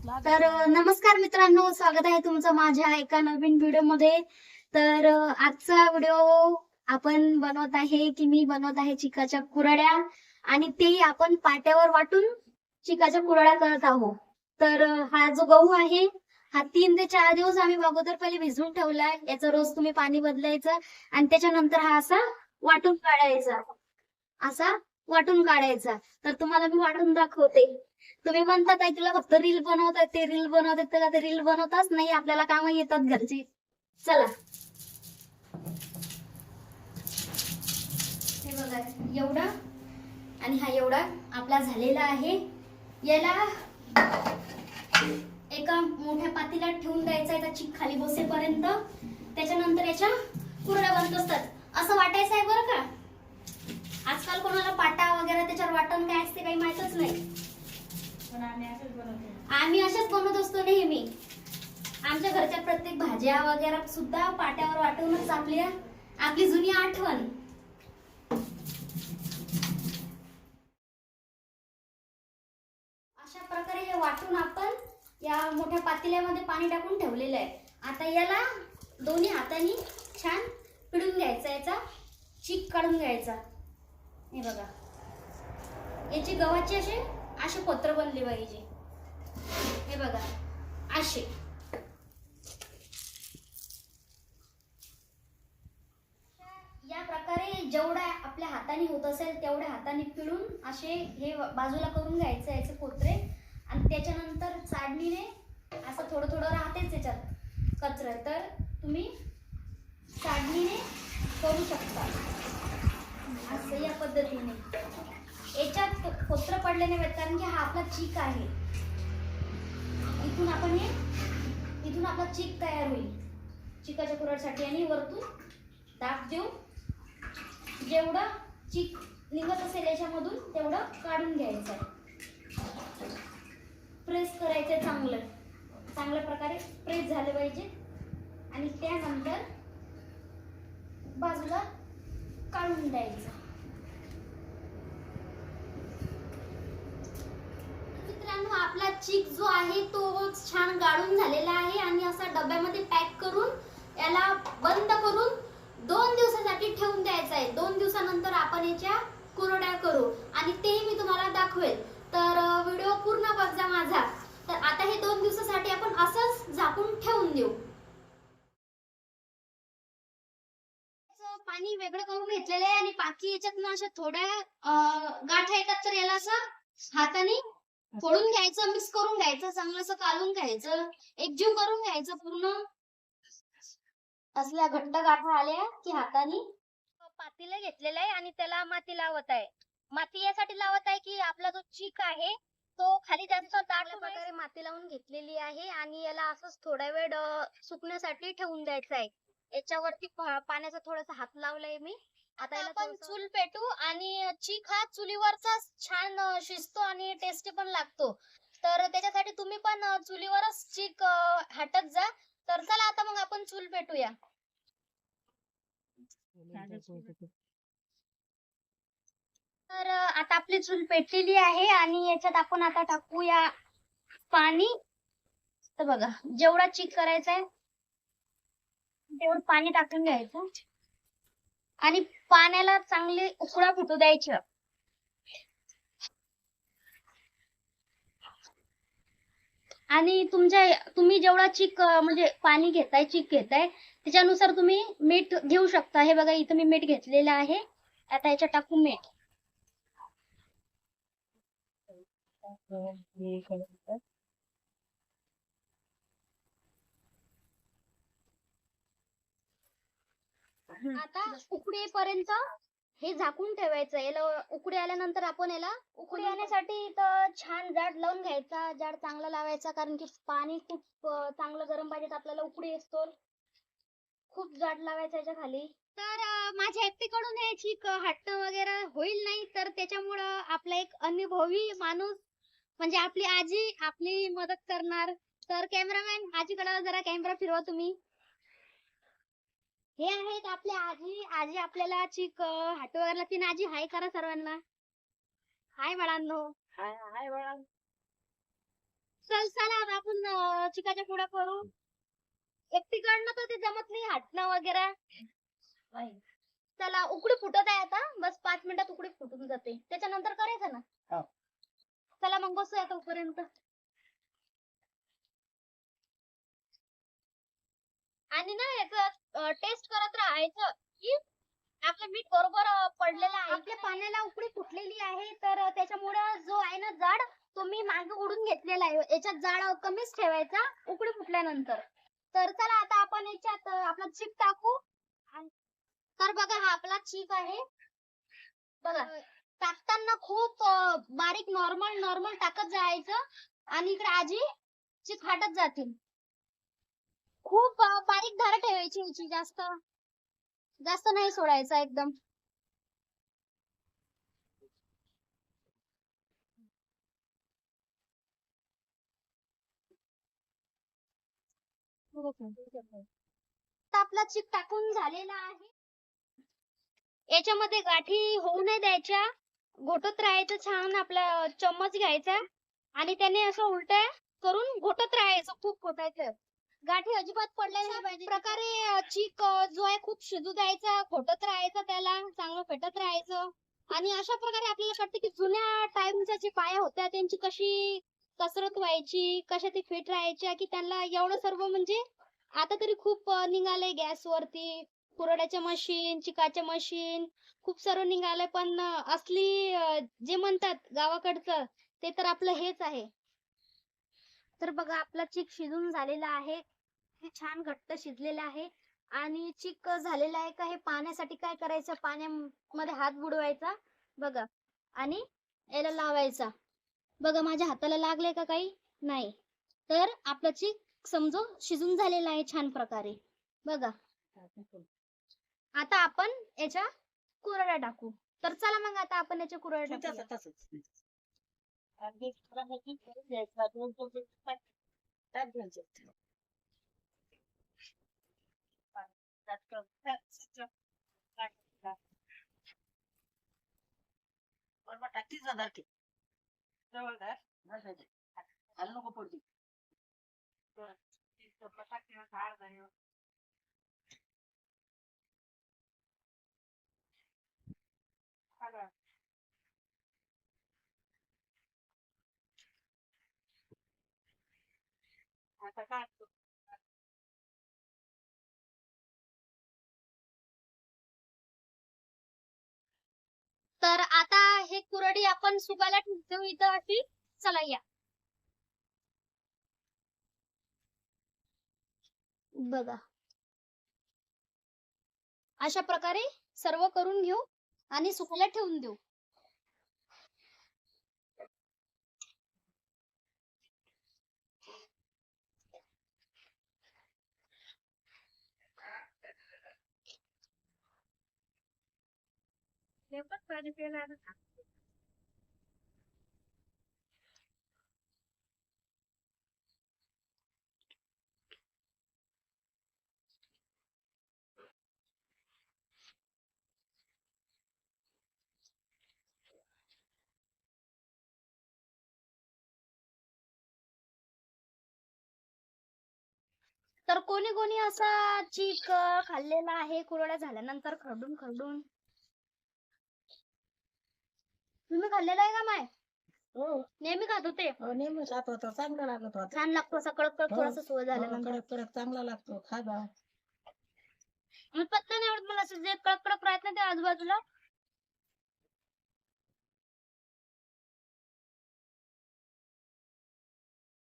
तर नमस्कार मित्रांनो, स्वागत आहे तुमचं माझ्या एका नवीन व्हिडिओ मध्ये। तर आजचा व्हिडिओ आपण बनवत आहे की मी बनवत आहे चिकाच्या कुरड्या आणि तेही आपण पाट्यावर वाटून चिकाच्या कुरड्या करत आहोत। तर हा जो गहू आहे हा 3 ते 4 दिवस आम्ही अगोदर पहिले भिजवून ठेवलाय। याचं रोज तुम्ही पाणी बदलायचं आणि त्याच्यानंतर हा असा वाटून काढायचा, असा वाटून काढायचा। तर तुम्हाला मी वाटून दाखवते। तुम्ही म्हणतात आहे तुला फक्त रील बनवतात, ते रील बनवतात, त्याला ते रील बनवताच नाही, आपल्याला काम येतात घरची। चला, हे बघा एवढा आणि हा एवढा आपला झालेला आहे। याला एका मोठ्या पातेल्यात ठेवून द्यायचा आहे त्या चिक खाली बसेपर्यंत। त्याच्यानंतर याच्या कुरड्या बनत असतात। असं वाटायचं आहे बरं का। आजकाल कोणाला पाटा वगैरे त्याच्यावर वाटण काय असते काही माहितच नाही, पण आम्ही अशाच बनवत असतो नेहमी। आमच्या घरच्या प्रत्येक भाज्या वगैरे सुद्धा पाट्यावर वाटूनच आपली जुनी आठवण। अशा प्रकारे हे वाटून आपण या मोठ्या पातेल्यामध्ये पाणी टाकून ठेवलेलं आहे। आता याला दोन्ही हातांनी छान पिळून घ्यायचा, याचा चीक काढून घ्यायचा। हे बघा, याची गव्हाची असे पत्र बनले पाहिजे। हे बघा असे। या प्रकारे जेवढा आपल्या हाताने होत असेल तेवढ्या हाताने पिळून असे हे बाजूला करून घ्यायचं याचे पोत्रे। आणि त्याच्यानंतर चाळणीने असं थोडं थोडं राहतेच याच्यात कचरा, तर तुम्ही चाळणीने करू शकता असं या पद्धतीने। याच्यात पोत्र पडले नाही कारण की हा आपला चीक आहे। इथून आपला चीक तयार होईल चिकाच्या कुरड्यासाठी। आणि वरतून दाब देऊन जेवढं चीक निघत असेल याच्यामधून तेवढं काढून घ्यायचं। प्रेस करायचं चांगल्या प्रकारे प्रेस झाले पाहिजे आणि त्यानंतर बाजूला काढून द्यायचं। मित्रांनो, आपला चीक जो आहे तो छान गाळून झालेला आहे आणि असा डब्यामध्ये पॅक करून याला बंद करून 2 दिवसासाठी ठेवून द्यायचा आहे। 2 दिवसानंतर आपण याच्या कुरड्या करू आणि तेही मी तुम्हाला दाखवेल। तर व्हिडिओ पूर्ण बघा माझा। तर आता हे 2 दिवसासाठी आपण असंच झाकून ठेवून देऊ। पाणी वेगळं करून घेतलेलं आहे आणि बाकी याच्यातनं अशा थोड्या गाठा येतात, तर याला असं हाताने फोडून घ्यायचं, मिक्स करून घ्यायचं, चांगलं असं काढून घ्यायचं, एकजीव करून घ्यायचं पूर्ण। असल्या घट्ट गाठा आल्या की हाताने पातेलं घेतलेलं आहे आणि त्याला माती लावत आहे। माती यासाठी लावत आहे की आपला जो चीक आहे तो खाली जास्त दाट प्रकारे माती लावून घेतलेली आहे आणि याला असंच थोडा वेळ सुकण्यासाठी ठेवून द्यायचं आहे। याच्यावरती पाण्याचा थोडासा हात लावलाय मी। आता आपण चूल पेटू आणि चीक हा चुलीवरचा छान शिजतो आणि टेस्टी पण लागतो। तर त्याच्यासाठी तुम्ही पण चुलीवरच चीक हटत जा। तर चला आता मग आपण चूल पेटूया। तर आता आपली चूल पेटलेली आहे आणि याच्यात आपण आता टाकूया पाणी। तर बघा, जेवढा चीक करायचा आहे तेवढं पाणी टाकून घ्यायचं आणि पाण्याला चांगली उकळा फुटू द्यायची। आणि तुम्ही जेवढा चीक म्हणजे पाणी घेताय, चीक घेताय त्याच्यानुसार तुम्ही मीठ घेऊ शकता। हे बघा, इथं मी मीठ घेतलेलं आहे। आता याच्यात टाकू मीठ। आता उकळी येईपर्यंत हे झाकून ठेवायचं। याला उकळी आल्यानंतर आपण याला उकळी येण्यासाठी तर छान जाड लावून घ्यायचा, जाड चांगला लावायचा, कारण की पाणी खूप चांगलं गरम पाहिजे आपल्याला उकळी येतो। खूप जाड लावायचा याच्या खाली। तर माझ्या एकटीकडून हे चीक हट्ट वगैरे होईल नाही, तर त्याच्यामुळं आपला एक अनुभवी माणूस म्हणजे आपली आजी आपली मदत करणार। तर कॅमेरामॅन आजीकडे जरा कॅमेरा फिरवा तुम्ही। हे आहेत आपल्या आजी। आजी आपल्याला चीक हट्ट वगैरे लागते ना। आजी हाय करा सर्वांना। हाय बाळांनो। हाय हाय बाळांनो। चला आता आपण चिकाच्या पुड्या करू. एकटीकडनं तर ते जमत नाही हटणं वगैरे. चला उकडी फुटत आहे आता, बस 5 मिनिटात उकडी फुटून जाते, त्याच्यानंतर करायचं ना. चला मग बसूया तोपर्यंत. आणि ना याचं टेस्ट करत राहायचं की आपलं मीठ बरोबर पडलेलं आहे. आपल्या पाण्याला उकळी फुटलेली आहे, तर त्याच्यामुळे जो आहे ना जाड, तो मी मागे ओढून घेतलेला आहे. याच्यात जाड कमीच ठेवायचा उकळी फुटल्यानंतर. तर चला आता आपण याच्यात आपला चीक टाकू. तर बघा हा आपला चीक आहे बघा. टाकताना खूप बारीक नॉर्मल नॉर्मल टाकत जायचं, आणि इकडे आजी चीक फाटत जातील. खूप बारीक धार ठेवायची याची, जास्त जास्त नाही सोडायचा एकदम. आपला चीक टाकून झालेला आहे. याच्यामध्ये गाठी होऊ नाही द्यायच्या, घोटत राहायचं छान. आपला चम्मच घ्यायचा आणि त्याने असं उलट्या करून घोटत राहायचं, खूप घोटायचं. गाठी अजिबात पडल्या नाही पाहिजे. प्रकारे चीक जो आहे खूप शिजू द्यायचा, घोटत राहायचं, त्याला चांगलं फेटत राहायचं. आणि अशा प्रकारे आपल्याला कळतं की जुन्या टाइमच्या जे बाया होत्या त्यांची कशी कसरत व्हायची, कशा ते फिट राहायच्या, की त्यांना एवढं सर्व म्हणजे आता तरी खूप निघालंय गॅसवरती कुरड्याच्या मशीन, चिकाच्या मशीन, खूप सर्व निघालंय. पण असली जे म्हणतात गावाकडचं ते तर आपलं हेच आहे. तर बघा आपला चीक शिजून झालेला आहे, हे छान घट्ट शिजलेलं आहे. आणि चीक झालेला आहे का हे पाण्यासाठी काय करायचं, पाण्यामध्ये हात बुडवायचा बघा, आणि याला लावायचा बघा. माझ्या हाताला लागले का काही नाही, तर आपलं चीक समजो शिजून झालेला आहे छान प्रकारे बघा. आता आपण याच्या कुरड्या टाकू. तर चला मग आता आपण याच्या कुरड्या टाकू. तर आता हे कुरडी आपण सुकायला ठेवतो इथं अशी. चला या बघा, अशा प्रकारे सर्व करून घेऊ आणि सुकायला ठेवून देऊ. तर कोणी कोणी असा चीक खाल्लेला आहे कुरड्या झाल्यानंतर खरडून खरडून. तुम्ही खाल्लेला आहे का माय? हो नेहमी खात होते. नेहमी खात होतो, चांगला लागत होता. छान लागतो असा कडक कडक हो. थोडासा सोय झाल्यानंतर. कडक कडक चांगला लागतो, खा जा. मी पत्ता नाही आवडत मला असं जे कडक कडक राहत नाही ते आजूबाजूला,